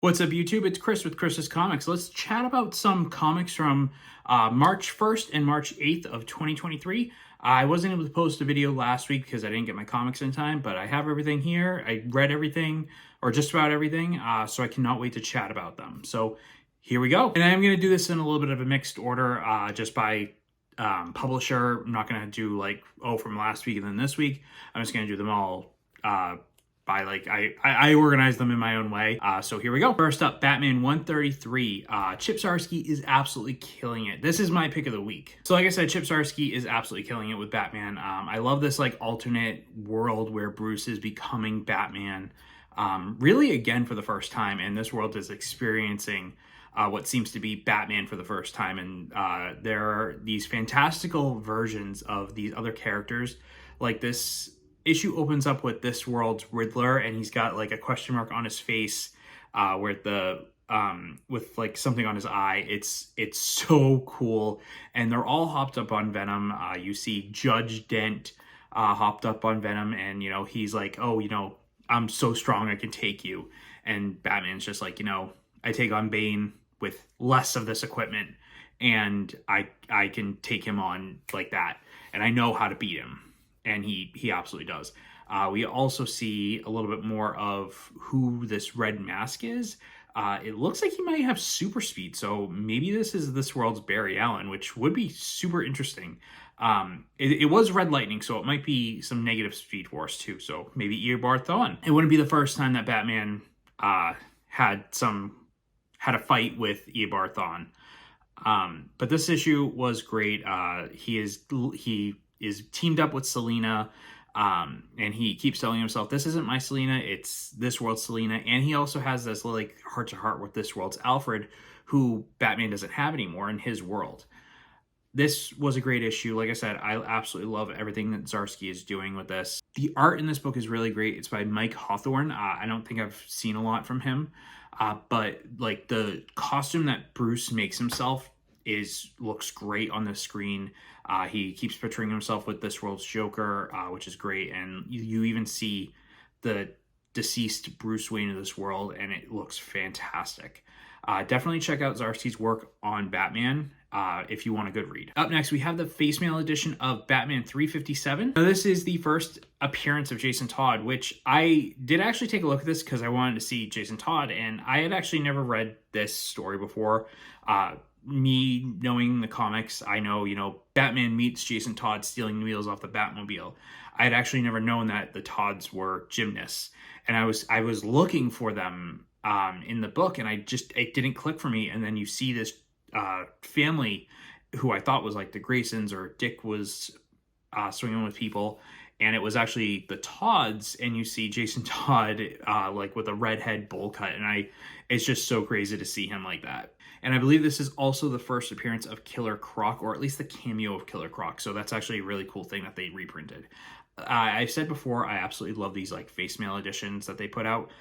What's up, YouTube? It's Chris with Chris's Comics. Let's chat about some comics from March 1st and March 8th of 2023. I wasn't able to post a video last week because I didn't get my comics in time, but I have everything here. I read everything, or just about everything, so I cannot wait to chat about them. So here we go. And I'm going to do this in a little bit of a mixed order, just by publisher. I'm not going to do like, from last week and then this week. I'm just going to do them all I organize them in my own way. So here we go. First up, Batman 133. Chip Zdarsky is absolutely killing it. This is my pick of the week. So like I said, Chip Zdarsky is absolutely killing it with Batman. I love this like alternate world where Bruce is becoming Batman, really again for the first time, and this world is experiencing what seems to be Batman for the first time. And there are these fantastical versions of these other characters. Like this issue opens up with this world's Riddler, and he's got like a question mark on his face, where the with like something on his eye. It's so cool, and they're all hopped up on Venom. You see Judge Dent hopped up on Venom, and he's like, oh, I'm so strong I can take you. And Batman's just like, I take on Bane with less of this equipment, and I can take him on like that, and I know how to beat him. And he absolutely does. We also see a little bit more of who this Red Mask is. It looks like he might have super speed, so maybe this is this world's Barry Allen, which would be super interesting. It was Red Lightning, so it might be some negative Speed Force too, so maybe Eobard Thawne. It wouldn't be the first time that Batman had a fight with Eobard Thawne. But this issue was great. He is teamed up with Selina, and he keeps telling himself, this isn't my Selina, it's this world's Selina. And he also has this like heart-to-heart with this world's Alfred, who Batman doesn't have anymore in his world. This was a great issue. Like I said, I absolutely love everything that Zdarsky is doing with this. The art in this book is really great. It's by Mike Hawthorne. I don't think I've seen a lot from him, but like the costume that Bruce makes himself looks great on the screen. He keeps picturing himself with this world's Joker, which is great. And you even see the deceased Bruce Wayne of this world, and it looks fantastic. Definitely check out Zdarsky's work on Batman if you want a good read. Up next, we have the face mail edition of Batman 357. Now, this is the first appearance of Jason Todd, which I did actually take a look at this because I wanted to see Jason Todd, and I had actually never read this story before. Me knowing the comics, I know, Batman meets Jason Todd stealing the wheels off the Batmobile. I had actually never known that the Todds were gymnasts, and I was looking for them in the book, and it didn't click for me. And then you see this family who I thought was like the Graysons, or Dick was swinging with people, and it was actually the Todds, and you see Jason Todd like with a redhead bowl cut, and it's just so crazy to see him like that. And I believe this is also the first appearance of Killer Croc, or at least the cameo of Killer Croc. So that's actually a really cool thing that they reprinted. I've said before, I absolutely love these like face mail editions that they put out,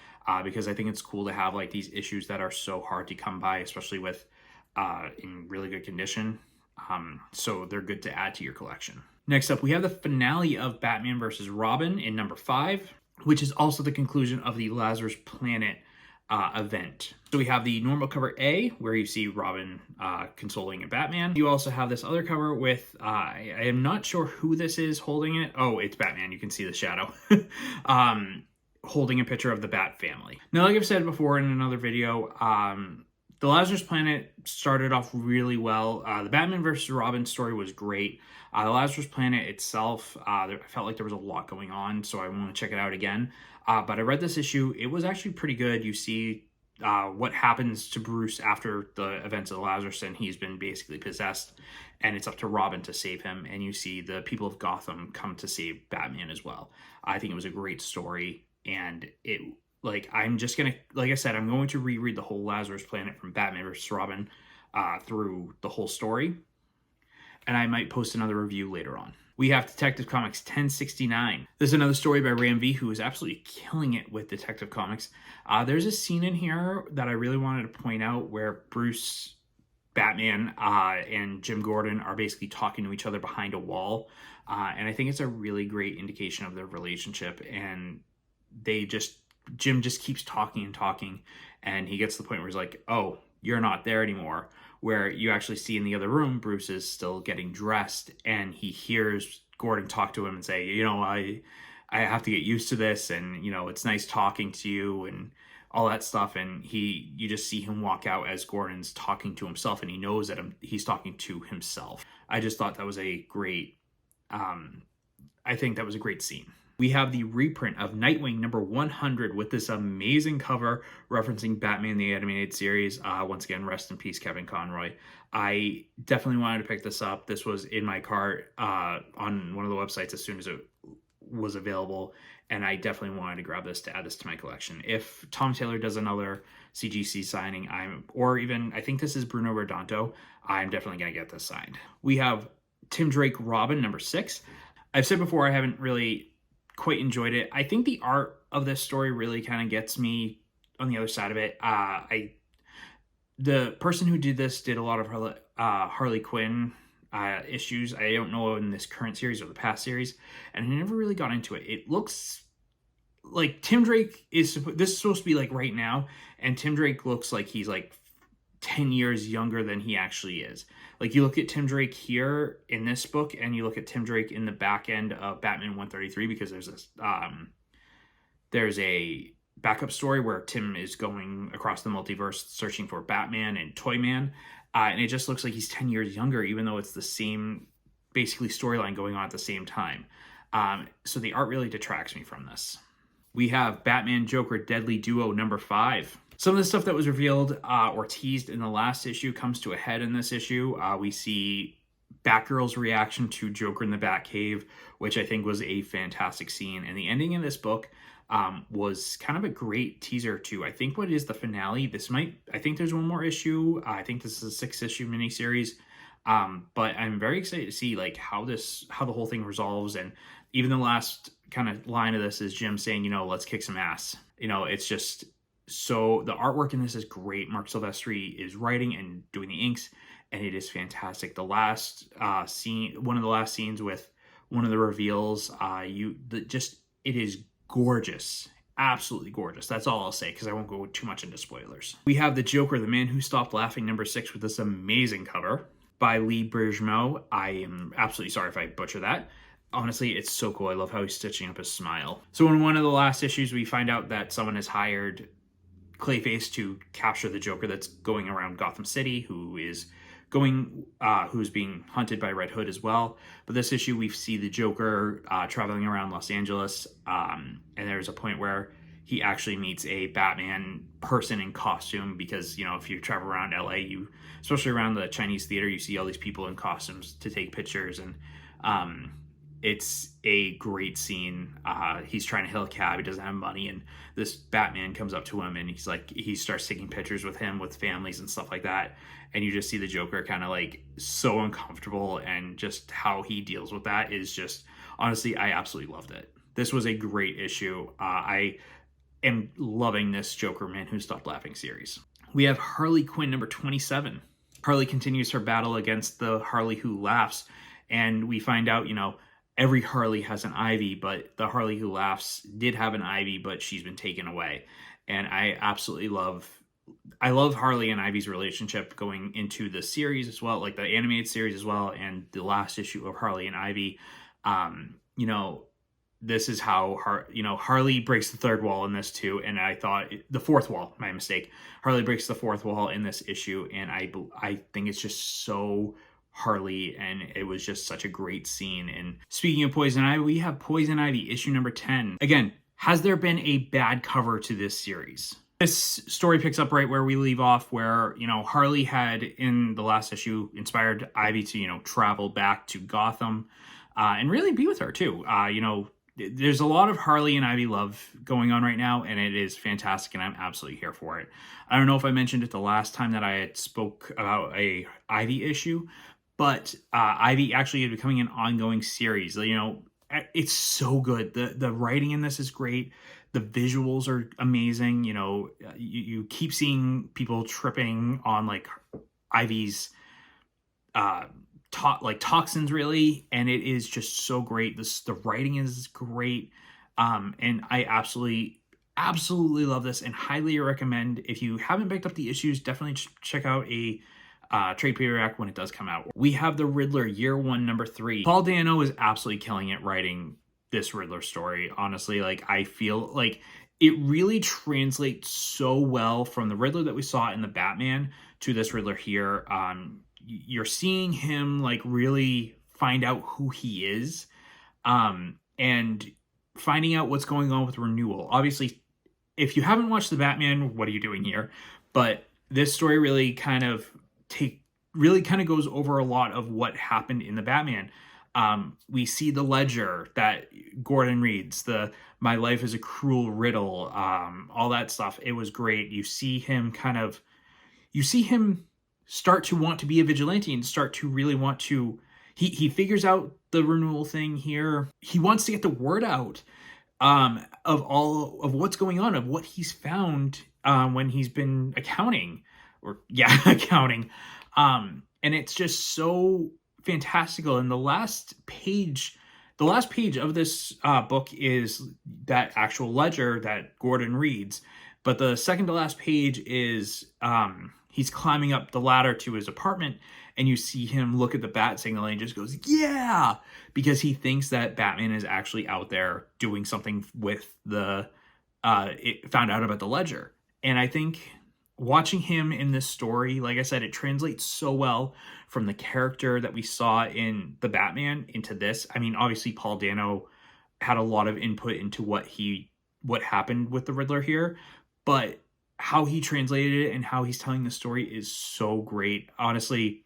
because I think it's cool to have like these issues that are so hard to come by, especially with in really good condition. So they're good to add to your collection. Next up, we have the finale of Batman vs. Robin in number 5, which is also the conclusion of the Lazarus Planet event. So we have the normal cover A, where you see Robin consoling a Batman. You also have this other cover with, I am not sure who this is holding it. Oh, it's Batman. You can see the shadow. Holding a picture of the Bat family. Now, like I've said before in another video, the Lazarus Planet started off really well. The Batman vs. Robin story was great. The Lazarus Planet itself, I felt like there was a lot going on, so I want to check it out again. But I read this issue. It was actually pretty good. You see what happens to Bruce after the events of the Lazarus, and he's been basically possessed, and it's up to Robin to save him. And you see the people of Gotham come to save Batman as well. I think it was a great story, and I'm just gonna, like I said, I'm going to reread the whole Lazarus Planet from Batman vs. Robin through the whole story, and I might post another review later on. We have Detective Comics 1069. This is another story by Ram V, who is absolutely killing it with Detective Comics. There's a scene in here that I really wanted to point out where Bruce, Batman, and Jim Gordon are basically talking to each other behind a wall. And I think it's a really great indication of their relationship. And Jim just keeps talking and talking, and he gets to the point where he's like, oh, you're not there anymore, where you actually see in the other room Bruce is still getting dressed, and he hears Gordon talk to him and say, I have to get used to this, and it's nice talking to you and all that stuff. And you just see him walk out as Gordon's talking to himself, and he knows that he's talking to himself. I just thought that was a great I think that was a great scene. We have the reprint of Nightwing number 100 with this amazing cover referencing Batman the Animated Series. Once again, rest in peace, Kevin Conroy. I definitely wanted to pick this up. This was in my cart on one of the websites as soon as it was available, and I definitely wanted to grab this to add this to my collection. If Tom Taylor does another CGC signing, I think this is Bruno Redondo, I'm definitely going to get this signed. We have Tim Drake Robin number 6. I've said before I haven't really quite enjoyed it. I think the art of this story really kind of gets me on the other side of it. The person who did this did a lot of Harley Quinn issues. I don't know in this current series or the past series, and I never really got into it. It looks like Tim Drake this is supposed to be like right now, and Tim Drake looks like he's like 10 years younger than he actually is. Like, you look at Tim Drake here in this book, and you look at Tim Drake in the back end of Batman 133, because there's a backup story where Tim is going across the multiverse searching for Batman and Toyman, and it just looks like he's 10 years younger, even though it's the same basically storyline going on at the same time. So the art really detracts me from this. We have Batman Joker Deadly Duo number 5. Some of the stuff that was revealed or teased in the last issue comes to a head in this issue. We see Batgirl's reaction to Joker in the Batcave, which I think was a fantastic scene. And the ending in this book was kind of a great teaser to, I think, what is the finale. I think there's one more issue. I think this is a 6-issue miniseries. But I'm very excited to see like how the whole thing resolves. And even the last kind of line of this is Jim saying, let's kick some ass. It's just... So the artwork in this is great. Mark Silvestri is writing and doing the inks, and it is fantastic. The last one of the last scenes with one of the reveals, it is gorgeous, absolutely gorgeous. That's all I'll say, because I won't go too much into spoilers. We have the Joker, the Man Who Stopped Laughing, number 6, with this amazing cover by Lee Bergemo. I am absolutely sorry if I butcher that. Honestly, it's so cool. I love how he's stitching up his smile. So in one of the last issues, we find out that someone has hired Clayface to capture the Joker that's going around Gotham City, who's being hunted by Red Hood as well. But this issue, we see the Joker traveling around Los Angeles, and there's a point where he actually meets a Batman person in costume, because if you travel around LA, especially around the Chinese theater, you see all these people in costumes to take pictures, and it's a great scene. He's trying to hail a cab. He doesn't have money, and this Batman comes up to him, and he starts taking pictures with him, with families and stuff like that. And you just see the Joker kind of like so uncomfortable, and just how he deals with that is just, honestly, I absolutely loved it. This was a great issue. I am loving this Joker Man Who Stopped Laughing series. We have Harley Quinn number 27. Harley continues her battle against the Harley Who Laughs, and we find out, every Harley has an Ivy, but the Harley Who Laughs did have an Ivy, but she's been taken away. And I absolutely love Harley and Ivy's relationship going into the series as well, like the animated series as well, and the last issue of Harley and Ivy. This is how Harley breaks the third wall in this too, and I thought the fourth wall, my mistake. Harley breaks the fourth wall in this issue, and I think it's just so Harley, and it was just such a great scene. And speaking of Poison Ivy, we have Poison Ivy issue number 10. Again, has there been a bad cover to this series? This story picks up right where we leave off, where Harley had in the last issue inspired Ivy to travel back to Gotham and really be with her too. There's a lot of Harley and Ivy love going on right now, and it is fantastic, and I'm absolutely here for it. I don't know if I mentioned it the last time that I had spoke about a Ivy issue, but Ivy actually is becoming an ongoing series. It's so good. The writing in this is great. The visuals are amazing. You keep seeing people tripping on like Ivy's toxins, really, and it is just so great. The writing is great, and I absolutely absolutely love this and highly recommend. If you haven't picked up the issues, definitely check out a trade paperback when it does come out. We have the Riddler Year 1, number 3. Paul Dano is absolutely killing it writing this Riddler story. Honestly, like, I feel like it really translates so well from the Riddler that we saw in the Batman to this Riddler here. You're seeing him like really find out who he is, and finding out what's going on with Renewal. Obviously, if you haven't watched the Batman, what are you doing here? But this story really kind of goes over a lot of what happened in the Batman. We see the ledger that Gordon reads, the "My life is a cruel riddle," all that stuff. It was great. You see him start to want to be a vigilante and start to really want to. He figures out the Renewal thing here. He wants to get the word out of all of what's going on, of what he's found when he's been accounting. And it's just so fantastical. And the last page of this book is that actual ledger that Gordon reads. But the second to last page is he's climbing up the ladder to his apartment, and you see him look at the bat signal and he just goes, yeah, because he thinks that Batman is actually out there doing something with it found out about the ledger. And I think watching him in this story, like I said, it translates so well from the character that we saw in the Batman into this. I mean, obviously Paul Dano had a lot of input into what happened with the Riddler here, but how he translated it and how he's telling the story is so great. Honestly,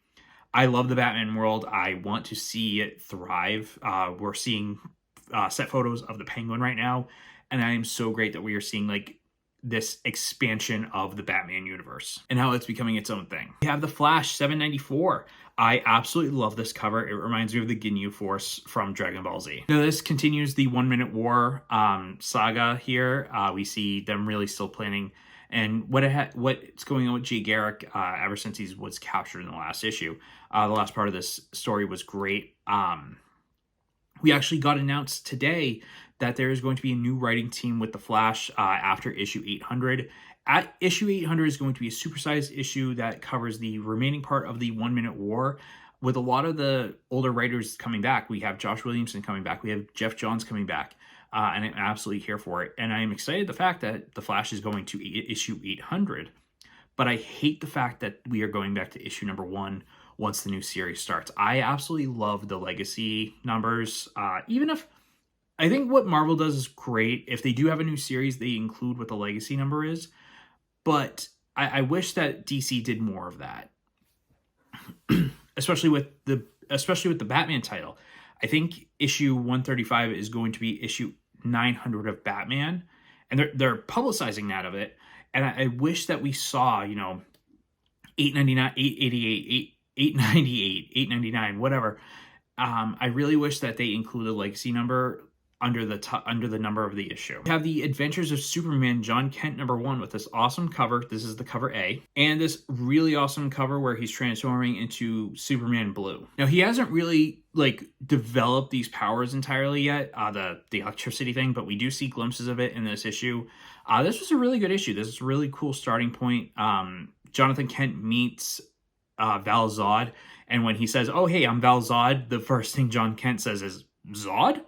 I love the Batman world. I want to see it thrive. We're seeing set photos of the Penguin right now, and I am so great that we are seeing like this expansion of the Batman universe and how it's becoming its own thing. We have the Flash 794. I absolutely love this cover. It reminds me of the Ginyu Force from Dragon Ball Z. Now this continues the 1 Minute War saga here. We see them really still planning and what's going on with Jay Garrick ever since he was captured in the last issue. The last part of this story was great. We actually got announced today that there is going to be a new writing team with the Flash after issue 800. At issue 800 is going to be a supersized issue that covers the remaining part of the 1 Minute War, with a lot of the older writers coming back. We have Josh Williamson coming back. We have Jeff Johns coming back. And I'm absolutely here for it. And I'm excited the fact that the Flash is going to issue 800. But I hate the fact that we are going back to issue number 1 once the new series starts. I absolutely love the legacy numbers. Even if I think what Marvel does is great. If they do have a new series, they include what the legacy number is. But I wish that DC did more of that. especially with the Batman title. I think issue 135 is going to be issue 900 of Batman, and they're publicizing that of it. And I wish that we saw, 899, 888, 898, 899, whatever. I really wish that they included a legacy number under the number of the issue. We have the Adventures of Superman, Jon Kent #1 with this awesome cover. This is the cover A, and this really awesome cover where he's transforming into Superman Blue. Now he hasn't really developed these powers entirely yet, the electricity thing, but we do see glimpses of it in this issue. This was a really good issue. This is a really cool starting point. Jonathan Kent meets Val Zod, and when he says, "Oh hey, I'm Val Zod," the first thing Jon Kent says is "Zod?"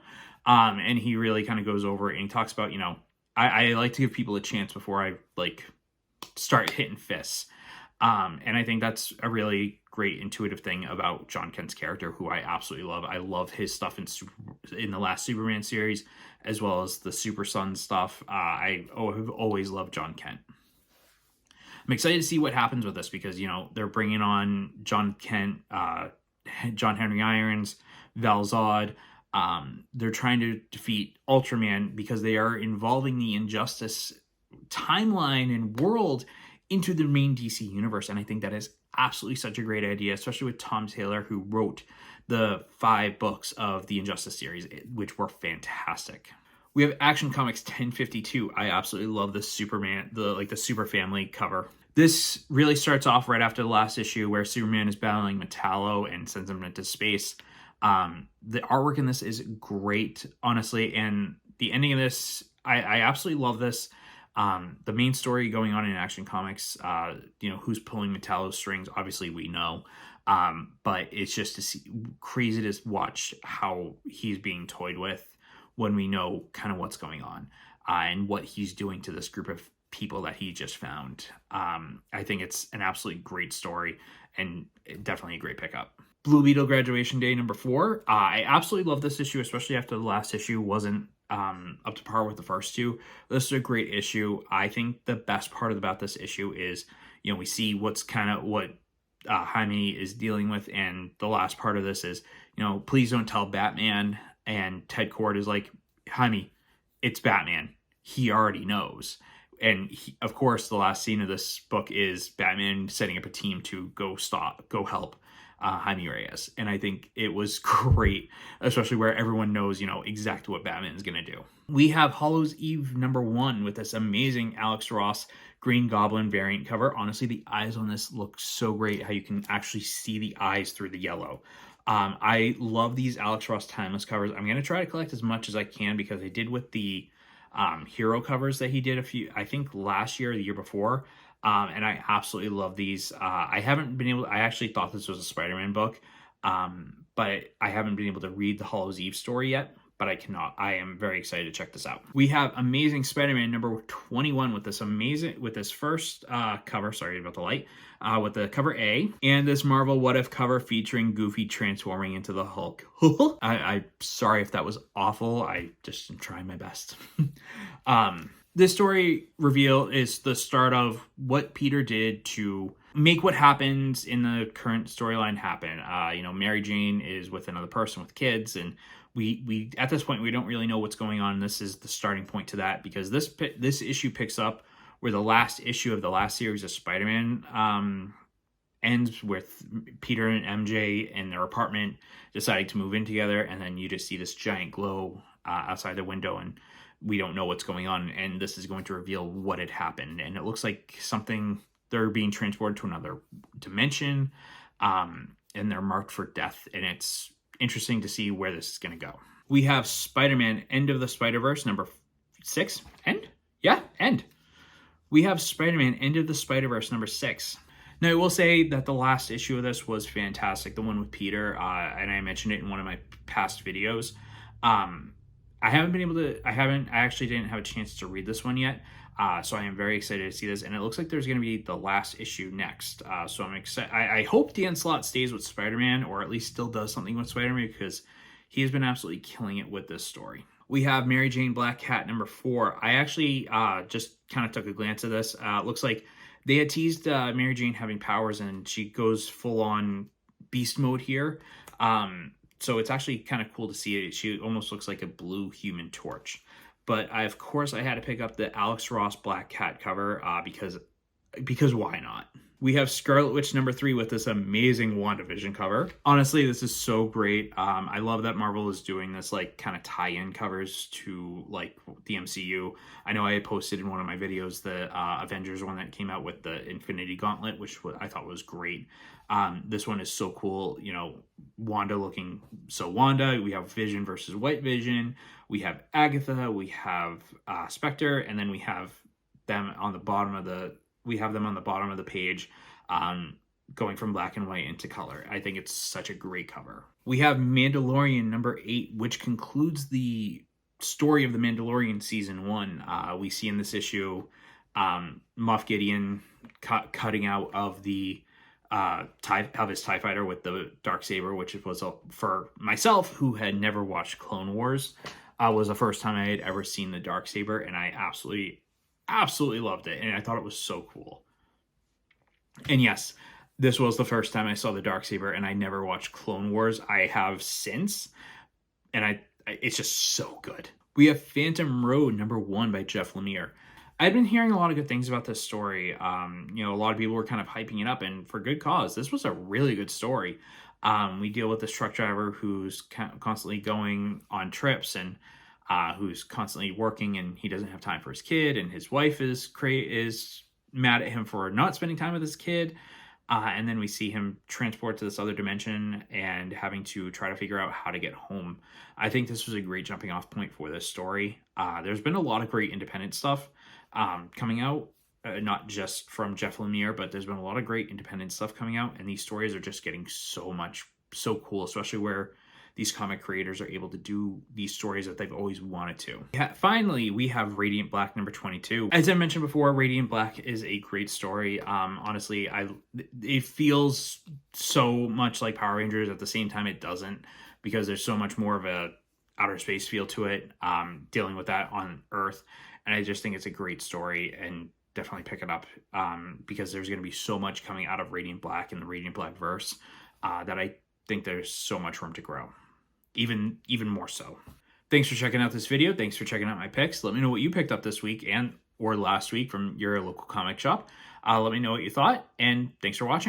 And he really kind of goes over it, and he talks about, I like to give people a chance before I start hitting fists. And I think that's a really great intuitive thing about Jon Kent's character, who I absolutely love. I love his stuff in the last Superman series, as well as the Super Son stuff. I've always loved Jon Kent. I'm excited to see what happens with this because, they're bringing on Jon Kent, John Henry Irons, Val Zod. They're trying to defeat Ultraman because they are involving the Injustice timeline and world into the main DC universe. And I think that is absolutely such a great idea, especially with Tom Taylor, who wrote the 5 books of the Injustice series, which were fantastic. We have Action Comics 1052. I absolutely love the Superman, the Super Family cover. This really starts off right after the last issue where Superman is battling Metallo and sends him into space. The artwork in this is great, honestly, and the ending of this, I absolutely love this. The main story going on in Action Comics, who's pulling Metallo's strings, obviously we know. But it's just crazy to watch how he's being toyed with when we know kind of what's going on and what he's doing to this group of people that he just found. I think it's an absolutely great story and definitely a great pickup. Blue Beetle Graduation Day number 4. I absolutely love this issue, especially after the last issue wasn't up to par with the first two. This is a great issue. I think the best part about this issue is, we see what Jaime is dealing with, and the last part of this is, please don't tell Batman. And Ted Kord is like, Jaime, it's Batman. He already knows. And of course, the last scene of this book is Batman setting up a team to go help Jaime Reyes. And I think it was great, especially where everyone knows, exactly what Batman is going to do. We have Hallows Eve number 1 with this amazing Alex Ross Green Goblin variant cover. Honestly, the eyes on this look so great, how you can actually see the eyes through the yellow. I love these Alex Ross Timeless covers. I'm going to try to collect as much as I can because I did with the hero covers that he did I think last year or the year before. And I absolutely love these. I actually thought this was a Spider-Man book, but I haven't been able to read the Hallows Eve story yet. But I am very excited to check this out. We have Amazing Spider-Man number 21 with this first cover, sorry about the light, with the cover A, and this Marvel What If cover featuring Goofy transforming into the Hulk. I'm sorry if that was awful. I just am trying my best. This story reveal is the start of what Peter did to make what happens in the current storyline happen. Mary Jane is with another person with kids, and we at this point we don't really know what's going on. This is the starting point to that, because this issue picks up where the last issue of the last series of Spider-Man ends, with Peter and MJ in their apartment deciding to move in together, and then you just see this giant glow outside the window, and we don't know what's going on, and this is going to reveal what had happened. And it looks like they're being transported to another dimension, and they're marked for death, and it's interesting to see where this is going to go. We have Spider-Man End of the Spider-Verse number 6. End? Yeah, end. We have Spider-Man End of the Spider-Verse number 6. Now, I will say that the last issue of this was fantastic, the one with Peter, and I mentioned it in one of my past videos. I actually didn't have a chance to read this one yet, so I am very excited to see this, and it looks like there's going to be the last issue next, so I'm excited. I hope Dan Slott stays with Spider-Man, or at least still does something with Spider-Man, because he has been absolutely killing it with this story. We have Mary Jane Black Cat number 4. I actually just kind of took a glance at this. It looks like they had teased Mary Jane having powers, and she goes full-on beast mode here. So it's actually kind of cool to see it. She almost looks like a blue Human Torch. But of course I had to pick up the Alex Ross Black Cat cover because why not? We have Scarlet Witch number 3 with this amazing WandaVision cover. Honestly, this is so great. I love that Marvel is doing this kind of tie-in covers to the MCU. I know I had posted in one of my videos the Avengers one that came out with the Infinity Gauntlet, which I thought was great. This one is so cool. Wanda looking so Wanda. We have Vision versus White Vision. We have Agatha. We have Spectre, and then we have them on the bottom of the page, going from black and white into color. I think it's such a great cover. We have Mandalorian number 8, which concludes the story of the Mandalorian season 1. We see in this issue Moff Gideon cutting out of the his TIE fighter with the Darksaber, which was for myself, who had never watched Clone Wars, was the first time I had ever seen the Darksaber, and I absolutely loved it, and I thought it was so cool. And yes, this was the first time I saw the Darksaber, and I never watched Clone Wars. I have since, and it's just so good. We have Phantom Road number 1 by Jeff Lemire. I've been hearing a lot of good things about this story. A lot of people were kind of hyping it up, and for good cause. This was a really good story. We deal with this truck driver who's constantly going on trips, and who's constantly working, and he doesn't have time for his kid, and his wife is mad at him for not spending time with his kid. And then we see him transport to this other dimension and having to try to figure out how to get home. I think this was a great jumping off point for this story. There's been a lot of great independent stuff coming out. Not just from Jeff Lemire, but there's been a lot of great independent stuff coming out, and these stories are just getting so cool, especially where these comic creators are able to do these stories that they've always wanted to. Yeah, finally, we have Radiant Black number 22. As I mentioned before, Radiant Black is a great story. Honestly, it feels so much like Power Rangers. At the same time, it doesn't, because there's so much more of a outer space feel to it, dealing with that on Earth. And I just think it's a great story, and definitely pick it up, because there's going to be so much coming out of Radiant Black and the Radiant Black verse, that I think there's so much room to grow, even more so. Thanks for checking out this video. Thanks for checking out my picks. Let me know what you picked up this week or last week from your local comic shop. Let me know what you thought, and thanks for watching.